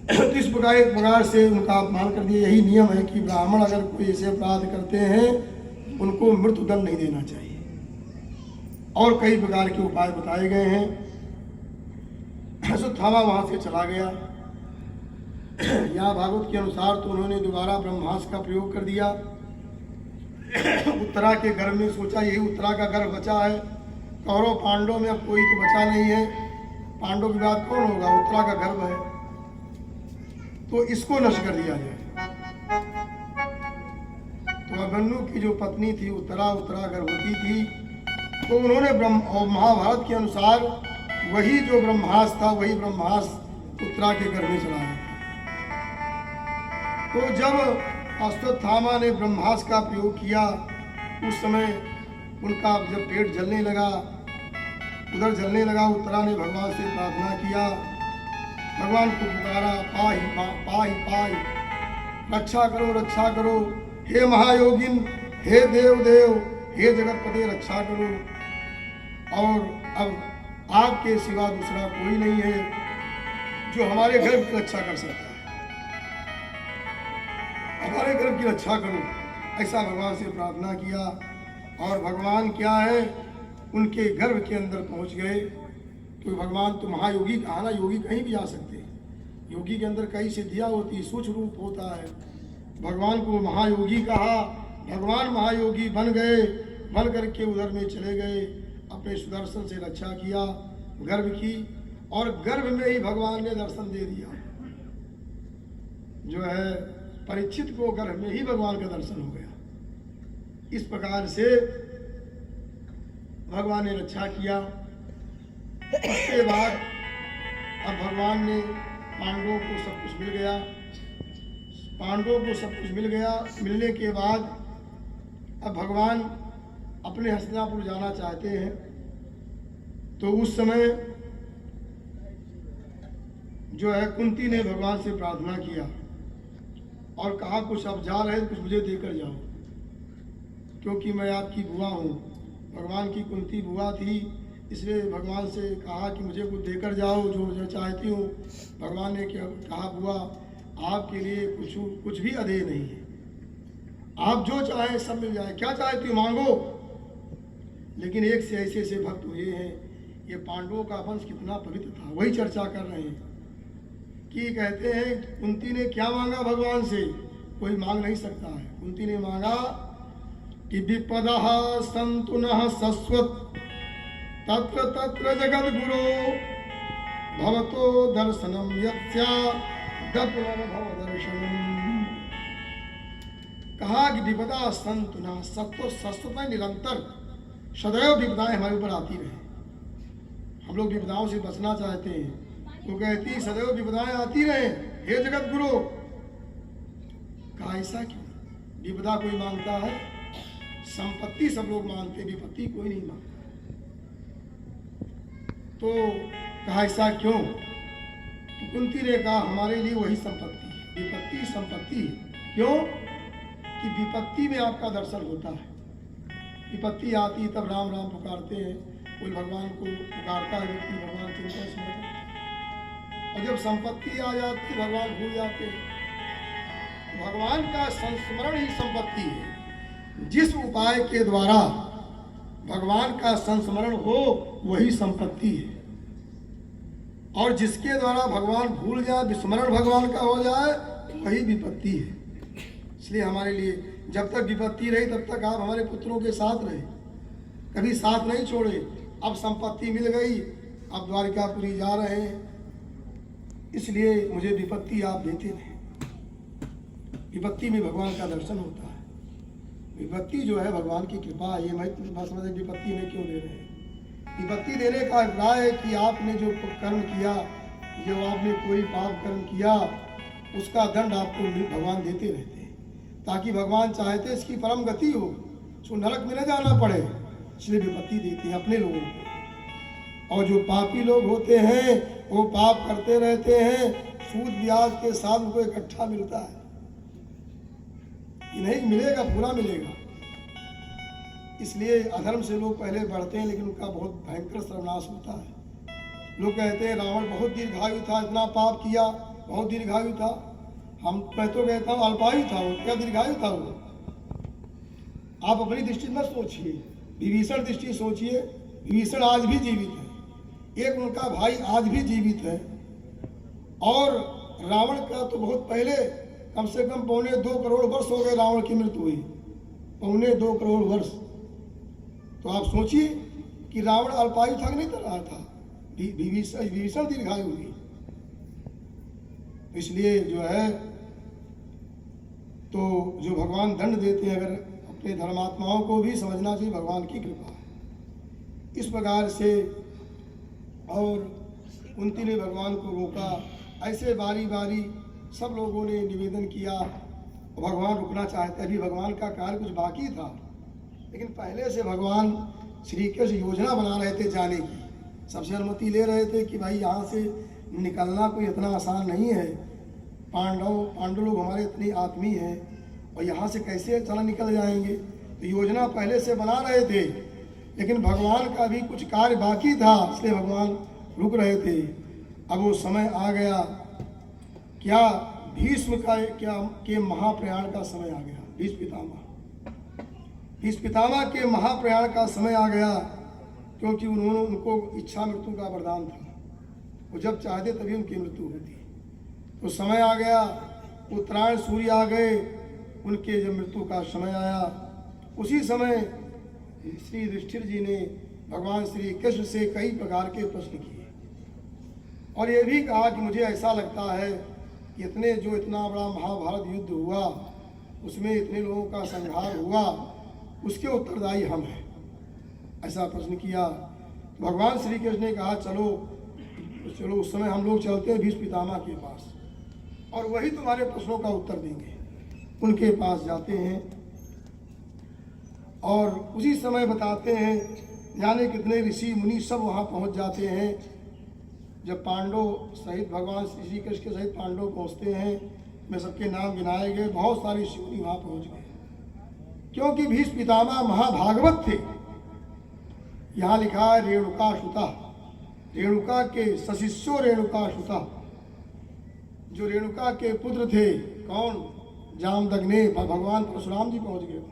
तो इस प्रकार से उनका अपमान कर दिया। यही नियम है कि ब्राह्मण अगर कोई ऐसे अपराध करते हैं उनको मृत्युदंड नहीं देना चाहिए। और कई प्रकार के उपाय बताए गए हैं। अश्वत्थामा वहाँ से चला गया। यहाँ भागवत के अनुसार तो उन्होंने दोबारा ब्रह्मास्त्र का प्रयोग कर दिया। उत्तरा के गर्भ में सोचा यही उत्तरा का गर्भ बचा है, कौरव पांडव में अब कोई तो बचा नहीं है, पांडव के बाद कौन होगा, उत्तरा का गर्भ है, तो इसको नष्ट कर दिया जाए। तो अभिमन्यु की जो पत्नी थी उत्तरा गर्भवती थी, तो उन्होंने महाभारत के अनुसार वही जो ब्रह्मास्त्र था वही ब्रह्मास्त्र उत्तरा के गर्भ में चला गया। तो जब अश्वत्थामा ने ब्रह्मास्त्र का प्रयोग किया उस समय उनका जब पेट जलने लगा, उधर जलने लगा, उत्तरा ने भगवान से प्रार्थना किया, भगवान को पुकारा, पाही रक्षा करो, हे महायोगिन, हे देव, हे जगतपते रक्षा करो। और अब आपके सिवा दूसरा कोई नहीं है जो हमारे गर्भ की रक्षा कर सकता है, हमारे गर्भ की रक्षा करो, ऐसा भगवान से प्रार्थना किया। और भगवान क्या है, उनके गर्भ के अंदर पहुंच गए। तो भगवान तो महायोगी कहा ना, योगी कहीं भी आ सकते हैं, योगी के अंदर कई सिद्धियां होती, सूक्ष्म रूप होता है। भगवान को महायोगी कहा, भगवान महायोगी बन गए, बन करके उधर में चले गए, अपने सुदर्शन से रक्षा किया गर्भ की, और गर्भ में ही भगवान ने दर्शन दे दिया। जो है परीक्षित को गर्भ में ही भगवान का दर्शन हो गया। इस प्रकार से भगवान ने रक्षा किया। उसके बाद अब भगवान ने पांडवों को सब कुछ मिल गया, मिलने के बाद अब भगवान अपने हस्तिनापुर जाना चाहते हैं। तो उस समय जो है कुंती ने भगवान से प्रार्थना किया और कहा कुछ आप जा रहे कुछ मुझे देकर जाओ, क्योंकि मैं आपकी बुआ हूँ। भगवान की कुंती बुआ थी, इसलिए भगवान से कहा कि मुझे कुछ देकर जाओ जो मुझे चाहती हूँ। भगवान ने कहा बुआ आपके लिए कुछ भी अधेय नहीं है, आप जो चाहें सब मिल जाए, क्या चाहती हो मांगो। लेकिन एक से ऐसे भक्त हुए हैं, ये पांडवों का वंश कितना पवित्र था, वही चर्चा कर रहे हैं कि कहते हैं कुंती ने क्या मांगा भगवान से, कोई मांग नहीं सकता है। कुंती ने मांगा कि विपदः सन्तु नः शश्वत् तत्र तत्र जगद गुरो भवतो दर्शनम यत्स्या दपुनर्भव दर्शनम। कहा कि विपदा सन्तु नः, शश्वत में निरंतर सदैव विपदाएं हमारे ऊपर आती रहे। हम लोग विपदाओं से बचना चाहते हैं, वो कहती सदैव विपदाएं आती रहे हे जगत गुरु। कहा ऐसा क्यों, विपदा कोई मांगता है, संपत्ति सब लोग मांगते, विपत्ति कोई नहीं मांगता। तो कहा ऐसा क्यों, तो कुंती ने कहा हमारे लिए वही संपत्ति है, विपत्ति संपत्ति है। क्यों कि विपत्ति में आपका दर्शन होता है, विपत्ति आती तब राम राम पुकारते हैं, कोई भगवान को पुकारता है व्यक्ति, भगवान चिंता स्मरण, और जब संपत्ति आ जाती भगवान भूल जाते हैं। भगवान का संस्मरण ही संपत्ति है। जिस उपाय के द्वारा भगवान का संस्मरण हो वही संपत्ति है, और जिसके द्वारा भगवान भूल जाए, विस्मरण भगवान का हो जाए, वही विपत्ति है। इसलिए हमारे लिए जब तक विपत्ति रही तब तक आप हमारे पुत्रों के साथ रहे, कभी साथ नहीं छोड़े। अब संपत्ति मिल गई, अब द्वारिकापुरी जा रहे हैं, इसलिए मुझे विपत्ति आप देते रहे। विपत्ति में भगवान का दर्शन होता है। विपत्ति जो है भगवान की कृपा, ये मैं समझे विपत्ति में क्यों दे रहे हैं। विपत्ति देने का अभिप्राय है कि आपने जो कर्म किया, जो आपने कोई पाप कर्म किया, उसका दंड आपको भगवान देते रहते हैं, ताकि भगवान चाहते इसकी परम गति हो, उसको नरक में न जाना पड़े, इसलिए विपत्ति देते हैं अपने लोगों को। और जो पापी लोग होते हैं वो पाप करते रहते हैं, सूद ब्याज के साथ उनको इकट्ठा मिलता है, नहीं मिलेगा, पूरा मिलेगा। इसलिए अधर्म से लोग पहले बढ़ते हैं, लेकिन उनका बहुत भयंकर सर्वनाश होता है। लोग कहते हैं रावण बहुत दीर्घायु था, इतना पाप किया, बहुत दीर्घायु था। मैं तो कहता हूँ अल्पायु था वो, क्या दीर्घायु था वो। आप अपनी दृष्टि मत सोचिए, विभीषण दृष्टि सोचिए। विभीषण आज भी जीवित है, एक उनका भाई आज भी जीवित है। और रावण का तो बहुत पहले, कम से कम 2.25 करोड़ वर्ष हो गए रावण की मृत्यु हुई, 2.25 करोड़ वर्ष। तो आप सोचिए कि रावण अल्पायु था कि नहीं रहा था, विभीषण दीर्घायु हुई। इसलिए जो है, तो जो भगवान दंड देते हैं, अगर अपने धर्मात्माओं को भी समझना चाहिए भगवान की कृपा है। इस प्रकार से और कुंती ने भगवान को रोका। ऐसे बारी बारी सब लोगों ने निवेदन किया, भगवान रुकना चाहते। अभी भगवान का कार्य कुछ बाकी था, लेकिन पहले से भगवान श्री कृष्ण योजना बना रहे थे जाने की, सबसे अनुमति ले रहे थे कि भाई यहाँ से निकलना कोई इतना आसान नहीं है। पांडव लोग हमारे इतने आत्मीय हैं और यहाँ से कैसे चला निकल जाएंगे। तो योजना पहले से बना रहे थे, लेकिन भगवान का भी कुछ कार्य बाकी था, इसलिए भगवान रुक रहे थे। अब वो समय आ गया, क्या भीष्म के महाप्रयाण का समय आ गया। भीष्म पितामह के महाप्रयाण का समय आ गया, क्योंकि उनको इच्छा मृत्यु का वरदान था। वो जब चाहते तभी उनकी मृत्यु होती। तो समय आ गया, उत्तरायण सूर्य आ गए, उनके जब मृत्यु का समय आया, उसी समय श्री युधिष्ठिर जी ने भगवान श्री कृष्ण से कई प्रकार के प्रश्न किए और ये भी कहा कि मुझे ऐसा लगता है कि इतना बड़ा महाभारत युद्ध हुआ, उसमें इतने लोगों का संहार हुआ, उसके उत्तरदायी हम हैं। ऐसा प्रश्न किया। भगवान श्री कृष्ण ने कहा चलो उस समय हम लोग चलते हैं भीष्म पितामह के पास, और वही तुम्हारे प्रश्नों का उत्तर देंगे। उनके पास जाते हैं और उसी समय बताते हैं, जाने कितने ऋषि मुनि सब वहाँ पहुँच जाते हैं। जब पांडव सहित भगवान श्री कृष्ण के सहित पांडव पहुँचते हैं, में सबके नाम गिनाए गए, बहुत सारे ऋषि मुनि वहाँ पहुँच गए, क्योंकि भीष्म पितामह महाभागवत थे। यहाँ लिखा है रेणुका सुता, रेणुका के सशिष्यो रेणुका सुता, जो रेणुका के पुत्र थे। कौन? जामदग्नि, भगवान परशुराम जी पहुंच गए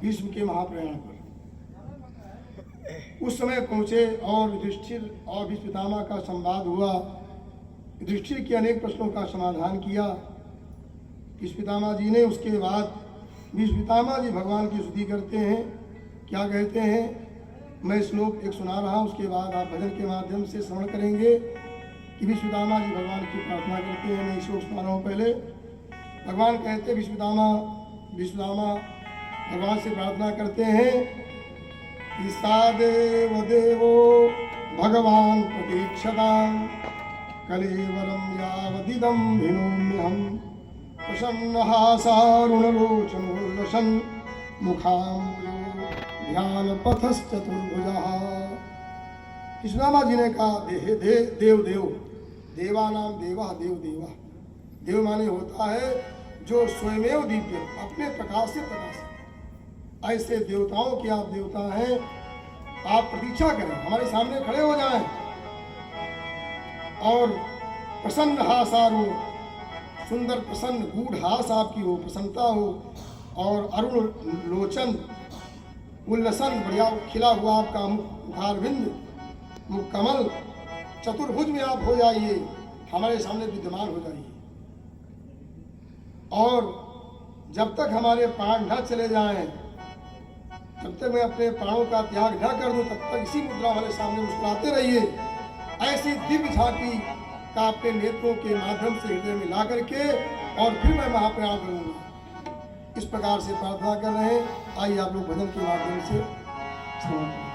भीष्म के महाप्रयाण पर। उस समय पहुंचे और युधिष्ठिर और भीष्म पितामह का संवाद हुआ। युधिष्ठिर के अनेक प्रश्नों का समाधान किया भीष्म पितामह जी ने। उसके बाद भीष्म पितामह जी भगवान की स्तुति करते हैं। क्या कहते हैं? मैं श्लोक एक सुना रहा हूँ, उसके बाद आप भजन के माध्यम से श्रवण करेंगे कि भीष्म पितामह जी भगवान की प्रार्थना करते हैं। मैं श्लोक सुना रहा हूँ। पहले भगवान कहते हैं, भीष्म पितामह भगवान से प्रार्थना करते हैं कि सादेव देवो भगवान प्रतीक्षतां कलेवरं यावदिदं भिनोम्यहं प्रसन्नहासारुणलोचनोल्लसन् मुखाम्बुजो ध्यानपथश्चतुर्भुजः। कृष्णामा जी ने कहा देव देवानाम देवा देव देव माने होता है जो स्वयमेव दिव्य, अपने प्रकाश से प्रकाशित। ऐसे देवताओं के आप देवता हैं, आप प्रतीक्षा करें, हमारे सामने खड़े हो जाएं और प्रसन्न हासारो, सुंदर प्रसन्न गूढ़ हास आपकी हो, प्रसन्नता हो, और अरुण लोचन उल्लसन, बढ़िया खिला हुआ आपका मुखारविंद, मुख कमल, चतुर्भुज में आप हो जाइए, हमारे सामने विद्यमान हो जाइए। और जब तक हमारे प्राण न चले जाएं, जब तक मैं अपने प्राणों का त्याग न कर दूं, तब तक इसी मुद्रा हमारे सामने मुस्कुराते रहिए। ऐसी दिव्य झांकी का अपने नेत्रों के माध्यम से हृदय में ला करके और फिर मैं महाप्रयाण करूंगा। इस प्रकार से प्रार्थना कर रहे हैं। आइए आप लोग भजन के माध्यम से श्रवण करें।